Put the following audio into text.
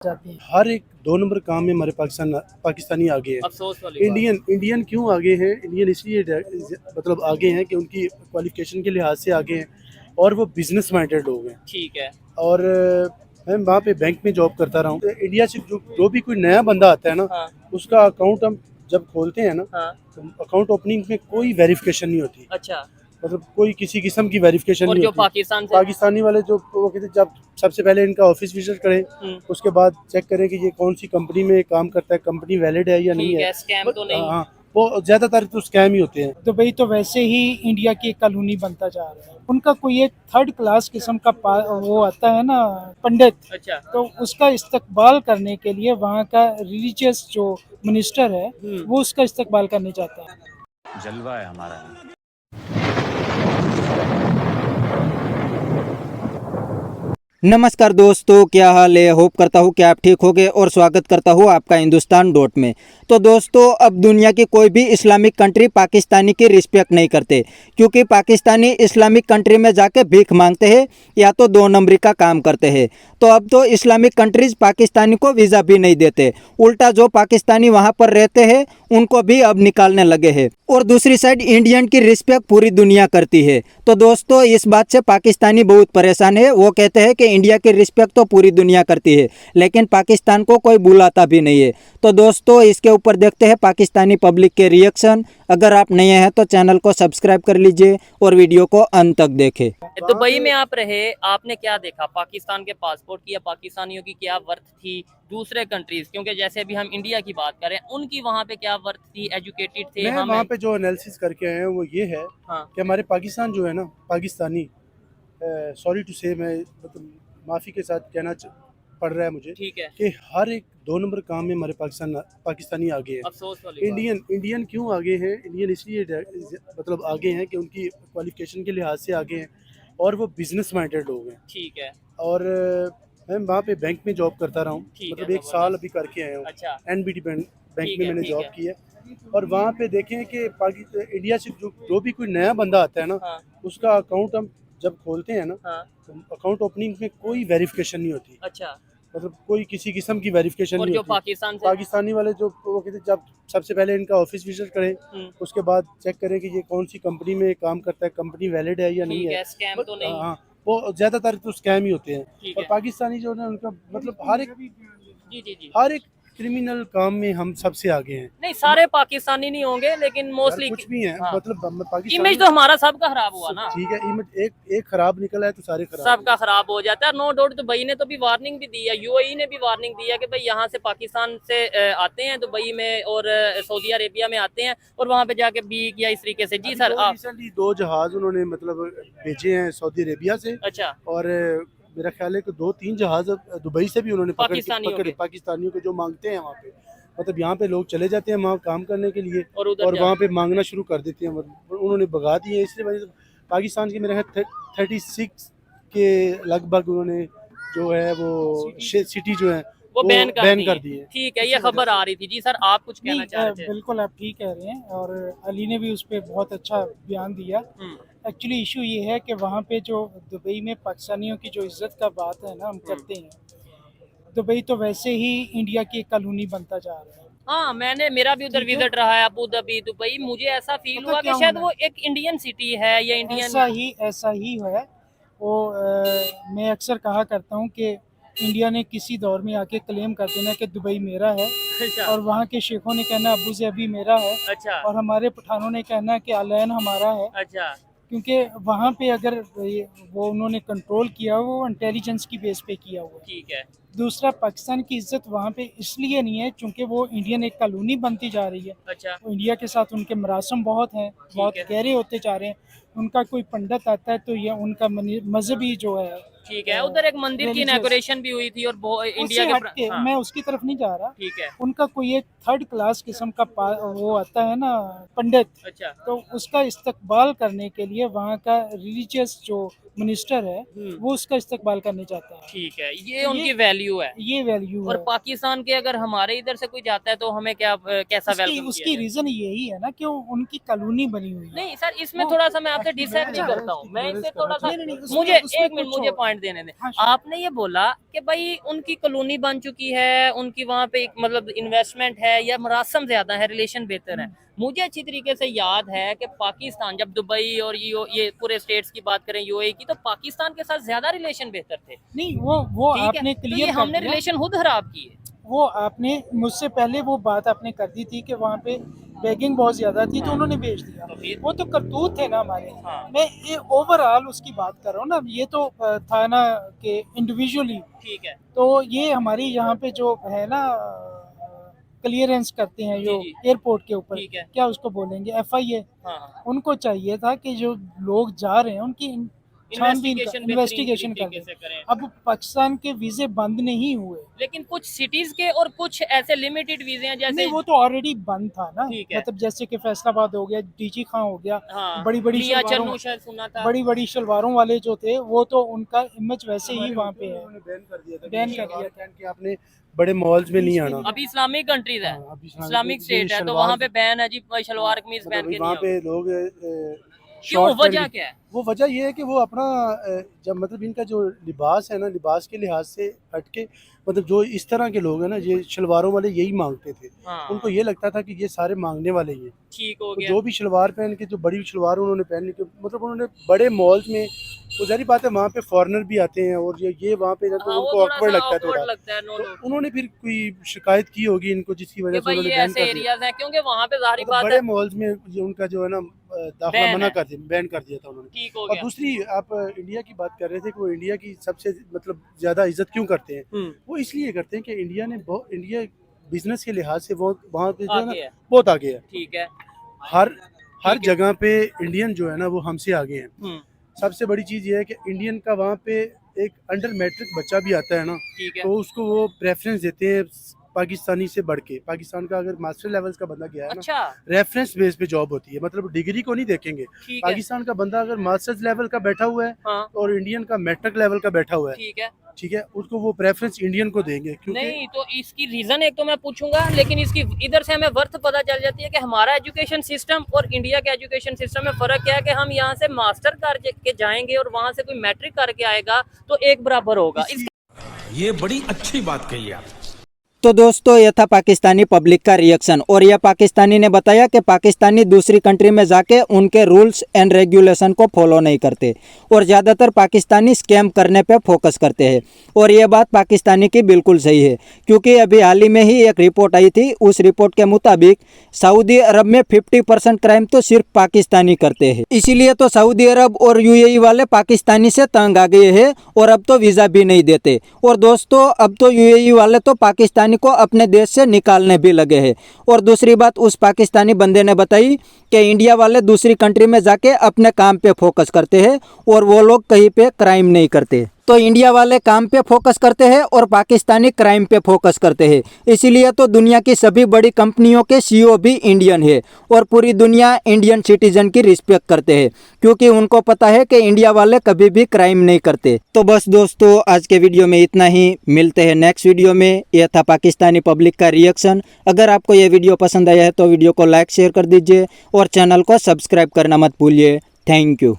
जाती हैं। हर एक 2 नंबर काम में हमारे पाकिस्तानी आगे हैं। अफसोस वाली बात। इंडियन क्यों आगे हैं? इंडियन इसलिए मतलब आगे हैं कि उनकी क्वालिफिकेशन के लिहाज से आगे हैं और वो बिजनेस माइंडेड लोग हैं। ठीक है। और मैं वहाँ पे बैंक में जॉब करता रहा हूँ। तो इंडिया से जो भी कोई नया बंदा आता है ना, हाँ उसका अकाउंट हम जब खोलते हैं ना, हाँ। तो अकाउंट ओपनिंग में कोई वेरिफिकेशन नहीं होती। अच्छा। मतलब कोई किसी किस्म की वेरिफिकेशन और नहीं जो होती। पाकिस्तान से पाकिस्तानी वाले जो वो कहते हैं, जब सबसे पहले इनका ऑफिस विजिट करें, उसके बाद चेक करें कि ये कौन सी कंपनी में काम करता है, कंपनी वैलिड है या नहीं ठीक है। है, स्कैम तो नहीं। हाँ, वो ज़्यादातर तो स्कैम ही होते हैं। दुबई तो वैसे ही इंडिया की एक कॉलोनी बनता जा रहा है। उनका कोई एक थर्ड क्लास किस्म का वो आता है ना, पंडित। अच्छा। तो उसका इस्तकबाल करने के लिए वहाँ का रिलीजियस जो मिनिस्टर है वो उसका इस्तकबाल करने चाहता है। जलवा है हमारा। नमस्कार दोस्तों, क्या हाल है। होप करता हूँ कि आप ठीक होंगे और स्वागत करता हूँ आपका हिंदुस्तान डॉट में। तो दोस्तों, अब दुनिया की कोई भी इस्लामिक कंट्री पाकिस्तानी की रिस्पेक्ट नहीं करते, क्योंकि पाकिस्तानी इस्लामिक कंट्री में जाके भीख मांगते हैं या तो 2 नंबरी का काम करते हैं। तो अब तो इस्लामिक कंट्रीज पाकिस्तानी को वीज़ा भी नहीं देते, उल्टा जो पाकिस्तानी वहाँ पर रहते हैं उनको भी अब निकालने लगे हैं। और दूसरी साइड इंडियन की रिस्पेक्ट पूरी दुनिया करती है। तो दोस्तों, इस बात से पाकिस्तानी बहुत परेशान है। वो कहते हैं कि इंडिया की रिस्पेक्ट तो पूरी दुनिया करती है, लेकिन पाकिस्तान को कोई बुलाता भी नहीं है। तो दोस्तों, इसके ऊपर देखते हैं पाकिस्तानी पब्लिक के रिएक्शन। अगर आप नए हैं तो चैनल को सब्सक्राइब कर लीजिए और वीडियो को अंत तक देखें। दुबई में आप रहे, आपने क्या देखा? पाकिस्तान के पासपोर्ट की या पाकिस्तानियों की क्या वर्थ थी दूसरे कंट्रीज? क्योंकि जैसे अभी हम इंडिया की बात करें, उनकी वहाँ पे क्या वर्थ थी? एजुकेटेड थे मैं हम? वहाँ पे जो एनालिसिस करके आए हैं वो ये है हाँ। कि हमारे पाकिस्तान जो है ना, पाकिस्तानी, सॉरी टू से, मैं मतलब माफ़ी के साथ कहना पड़ रहा है मुझे, ठीक है। कि हर एक 2 नंबर काम में हमारे पाकिस्तानी आगे हैं। अफसोस वाली बात। इंडियन क्यों आगे हैं? इंडियन इसलिए मतलब आगे हैं कि उनकी क्वालिफिकेशन के लिहाज से आगे हैं और वो बिजनेस माइंडेड लोग हैं। ठीक है। और मैं वहाँ पे बैंक में जॉब करता रहा हूँ। ठीक मतलब है, 1 साल अभी करके आया हूँ। अच्छा। एनबीटी बैंक ठीक में है, मैंने ठीक जॉब है। की है। और वहाँ पे देखें कि इंडिया से जो भी कोई नया बंदा आता है ना, हाँ उसका अकाउंट हम जब खोलते हैं ना, हाँ। तो अकाउंट ओपनिंग में कोई वेरिफिकेशन नहीं होती। अच्छा। मतलब कोई किसी किस्म की वेरिफिकेशन और नहीं जो होती। पाकिस्तान से पाकिस्तानी वाले जो वो कहते हैं, जब सबसे पहले इनका ऑफिस विजिट करें, उसके बाद चेक करें कि ये कौन सी कंपनी में काम करता है, कंपनी वैलिड है या नहीं ठीक है। है, स्कैम तो नहीं। हाँ, वो ज़्यादातर तो स्कैम ही होते हैं। ठीक और है। पाकिस्तानी जो है ना, उनका मतलब जी जी जी। हर एक क्रिमिनल काम में हम सबसे आगे हैं। नहीं, सारे पाकिस्तानी नहीं होंगे, लेकिन यार मोस्टली कुछ भी हैं, हाँ। मतलब पाकिस्तानी इमेज तो हमारा सबका खराब हुआ ना। ठीक है, इमेज एक खराब निकला है तो सारे खराब सबका खराब हो जाता है। नो डाउट दुबई ने तो भी वार्निंग भी दी है, यूएई ने भी वार्निंग दी है कि भाई यहाँ से पाकिस्तान से आते हैं दुबई में और सऊदी अरेबिया में आते हैं और वहाँ पे जाके भीख या इस तरीके से। जी सर, आप। रिसेंटली 2 जहाज उन्होंने मतलब भेजे हैं सऊदी अरेबिया से। अच्छा। और मेरा ख्याल है कि 2-3 जहाज दुबई से भी उन्होंने पाकिस्तानियों के। पाकिस्तानियों के जो मांगते हैं वहाँ पे। मतलब यहाँ पे लोग चले जाते हैं वहाँ काम करने के लिए और उधर और वहाँ पे मांगना शुरू कर देते हैं। मतलब उन्होंने भगा दिए हैं। इसलिए वजह से पाकिस्तान के मेरे ख्याल 36 के लगभग उन्होंने जो है वो सिटी जो है वो बैन कर दिए। ठीक है, ये खबर आ रही थी। जी सर, आप कुछ कहना नहीं, चाह रहे थे? बिल्कुल आप ठीक कह रहे हैं और अली ने भी उस पर बहुत अच्छा बयान दिया। एक्चुअली इशू ये है कि वहाँ पे जो दुबई में पाकिस्तानियों की जो इज्जत का बात है ना, हम करते हैं। दुबई तो वैसे ही इंडिया की एक कॉलोनी बनता जा रहा है। हाँ, मेरा भी उधर विजिट रहा है, अबू धाबी, दुबई। मुझे ऐसा फील पता हुआ क्या कि शायद होना वो एक इंडियन सिटी है या इंडियन। ऐसा ही है वो। मैं अक्सर कहा करता हूँ कि इंडिया ने किसी दौर में आके क्लेम कर देना कि दुबई मेरा है अच्छा। और वहाँ के शेखों ने कहना अबू धाबी मेरा है अच्छा। और हमारे पठानों ने कहना कि अलैन हमारा है। अच्छा। क्योंकि वहाँ पे अगर वो उन्होंने कंट्रोल किया हुआ, वो इंटेलिजेंस की बेस पे किया हुआ है। ठीक है। दूसरा, पाकिस्तान की इज्जत वहाँ पे इसलिए नहीं है क्योंकि वो इंडियन एक कॉलोनी बनती जा रही है। अच्छा। वो इंडिया के साथ उनके मरासम बहुत हैं, बहुत है। गहरे होते जा रहे हैं। उनका कोई पंडित आता है तो ये उनका मजहबी जो है, ठीक है, उधर एक मंदिर की religious, इनॉग्रेशन भी हुई थी और इंडिया उससे के हट के हाँ। मैं उसकी तरफ नहीं जा रहा। ठीक है। उनका कोई एक थर्ड क्लास किस्म का वो आता है ना, पंडित। अच्छा। तो उसका इस्तकबाल करने के लिए वहाँ का रिलीजियस जो मिनिस्टर है वो उसका इस्तकबाल करने चाहता है। ठीक है, ये उनकी वैल्यू है। ये वैल्यू और है। पाकिस्तान के अगर हमारे इधर से कोई जाता है तो हमें क्या कैसा वेलकम उसकी किया जाए? रीजन यही है ना कि उनकी कॉलोनी बनी हुई है। नहीं सर, इसमें थोड़ा सा मैं आपसे डिसएग्री करता हूँ। मैं इससे थोड़ा सा नहीं, नहीं, मुझे उसमें एक मिनट, कुछ मुझे और। पॉइंट मिनट देने दें। हाँ, आपने ये बोला कि भाई उनकी कॉलोनी बन चुकी है, उनकी वहाँ पे एक मतलब इन्वेस्टमेंट है या मरासम ज्यादा है, रिलेशन बेहतर है। मुझे अच्छी तरीके से याद है कि पाकिस्तान जब दुबई और ये पूरे स्टेट्स की बात करें, यूएई की, तो पाकिस्तान के साथ ज्यादा रिलेशन बेहतर थे। नहीं वो ठीक है, आपने तो क्लियर ये कर हमने दिया। रिलेशन खुद खराब किए। वो आपने मुझसे पहले वो बात आपने कर दी थी कि वहाँ पे बैगिंग बहुत ज्यादा थी, तो हाँ। उन्होंने भेज दिया। तो फिर? वो तो करतूत थे ना हमारे। हाँ। मैं ये ओवरऑल उसकी बात कर रहा हूँ ना, ये तो था ना कि इंडिविजुअली, ठीक है। तो ये हमारी यहाँ पे जो है ना क्लियरेंस करते हैं जो जी, एयरपोर्ट के ऊपर, ठीक है। क्या उसको बोलेंगे, FIA, हाँ, हाँ। उनको चाहिए था कि जो लोग जा रहे हैं उनकी इन्वेस्टिगेशन इन्वेस्टिगेशन कर तरीके दें। से करें। अब पाकिस्तान के वीजे बंद नहीं हुए, लेकिन कुछ सिटीज के और कुछ ऐसे लिमिटेड वीजे हैं जैसे नहीं वो तो ऑलरेडी बंद था ना। ठीक है। मतलब जैसे कि फैसलाबाद हो गया, DG खां हो गया, हाँ, बड़ी बड़ी लिया शलवारों, चन्नू शायद सुना था। बड़ी बड़ी शलवारों वाले जो थे वो तो उनका इमेज वैसे ही वहाँ पे है, उन्होंने बैन कर दिया था, बैन कि कर दिया पहन के आपने बड़े मॉल्स में नहीं आना। अभी इस्लामिक कंट्रीज है, हाँ, अभी इस्लामिक स्टेट है, तो शलवार- वहाँ पे बैन है जी, शलवार कमीज पहन मतलब के वहाँ नहीं आओ। पे लोग क्यों, शॉर्ट वजह पहन के- क्या है? वो वजह ये है कि वो अपना जब मतलब इनका जो लिबास है ना, लिबास के लिहाज से हटके, मतलब जो इस तरह के लोग हैं ना, ये शलवारों वाले यही मांगते थे। हाँ, उनको ये लगता था कि ये सारे मांगने वाले ही हैं। ठीक हो तो गया। जो भी शलवार पहन के, जो बड़ी शलवार उन्होंने पहन के, मतलब उन्होंने बड़े मॉल्स में, वो जारी बात है वहाँ पे फॉरेनर भी आते हैं और ये वहाँ पे ना, तो हाँ, वो उनको थोड़ा ऑकवर्ड सा लगता है awkward थोड़ा। लगता है, नो तो डाउट। उन्होंने फिर कोई शिकायत की होगी इनको, जिसकी वजह कि से भाई उन्होंने ये बैन ऐसे कर दिया। एरियाज हैं, क्योंकि वहाँ पे जाहिर मतलब बात बड़े है मॉल्स में ये उनका जो है ना दाखिला बैन मना है। कर दिया, बैन कर दिया था उन्होंने। ठीक हो और गया। दूसरी, आप इंडिया की बात कर रहे थे कि वो इंडिया की सबसे मतलब ज्यादा इज्जत क्यों करते हैं। वो इसलिए करते हैं कि इंडिया बिजनेस के लिहाज से वो वहाँ पे जो है ना आगे है। बहुत आगे है। ठीक है। हर ठीक है। जगह पे इंडियन जो है ना वो हमसे आगे हैं। हम्म, सबसे बड़ी चीज़ ये है कि इंडियन का वहाँ पे एक अंडर मैट्रिक बच्चा भी आता है ना, ठीक है। तो उसको वो प्रेफरेंस देते हैं पाकिस्तानी से बढ़ के। पाकिस्तान का अगर मास्टर लेवल्स का बंदा गया है ना, अच्छा, रेफरेंस बेस पे जॉब होती है, मतलब डिग्री को नहीं देखेंगे। ठीक है। पाकिस्तान का बंदा अगर मास्टर्स लेवल का बैठा हुआ है हाँ, और इंडियन का मैट्रिक लेवल का बैठा हुआ है, ठीक है। ठीक है, उसको वो प्रेफरेंस इंडियन को देंगे, क्योंकि नहीं तो इसकी रीजन एक तो मैं पूछूंगा, लेकिन इसकी इधर से हमें वर्थ पता चल जाती है कि हमारा एजुकेशन सिस्टम और इंडिया के एजुकेशन सिस्टम में फर्क क्या है कि हम यहाँ से मास्टर करके जाएंगे और वहां से कोई मैट्रिक करके आएगा तो एक बराबर होगा। ये बड़ी अच्छी बात कही आप। तो दोस्तों यह था पाकिस्तानी पब्लिक का रिएक्शन, और यह पाकिस्तानी ने बताया कि पाकिस्तानी दूसरी कंट्री में जाके उनके रूल्स एंड रेगुलेशन को फॉलो नहीं करते और ज़्यादातर पाकिस्तानी स्कैम करने पे फोकस करते हैं। और यह बात पाकिस्तानी की बिल्कुल सही है, क्योंकि अभी हाल ही में ही एक रिपोर्ट आई थी, उस रिपोर्ट के मुताबिक सऊदी अरब में 50% क्राइम तो सिर्फ पाकिस्तानी करते हैं। इसीलिए तो सऊदी अरब और UAE वाले पाकिस्तानी से तंग आ गए हैं और अब तो वीज़ा भी नहीं देते। और दोस्तों अब तो UAE वाले तो पाकिस्तानी को अपने देश से निकालने भी लगे हैं। और दूसरी बात उस पाकिस्तानी बंदे ने बताई कि इंडिया वाले दूसरी कंट्री में जाके अपने काम पे फोकस करते हैं और वो लोग कहीं पे क्राइम नहीं करते। तो इंडिया वाले काम पे फोकस करते हैं और पाकिस्तानी क्राइम पे फोकस करते हैं। इसीलिए तो दुनिया की सभी बड़ी कंपनियों के CEO भी इंडियन है और पूरी दुनिया इंडियन सिटीजन की रिस्पेक्ट करते हैं, क्योंकि उनको पता है कि इंडिया वाले कभी भी क्राइम नहीं करते। तो बस दोस्तों आज के वीडियो में इतना ही, मिलते हैं नेक्स्ट वीडियो में। यह था पाकिस्तानी पब्लिक का रिएक्शन। अगर आपको यह वीडियो पसंद आया है तो वीडियो को लाइक शेयर कर दीजिए और चैनल को सब्सक्राइब करना मत भूलिए। Thank you.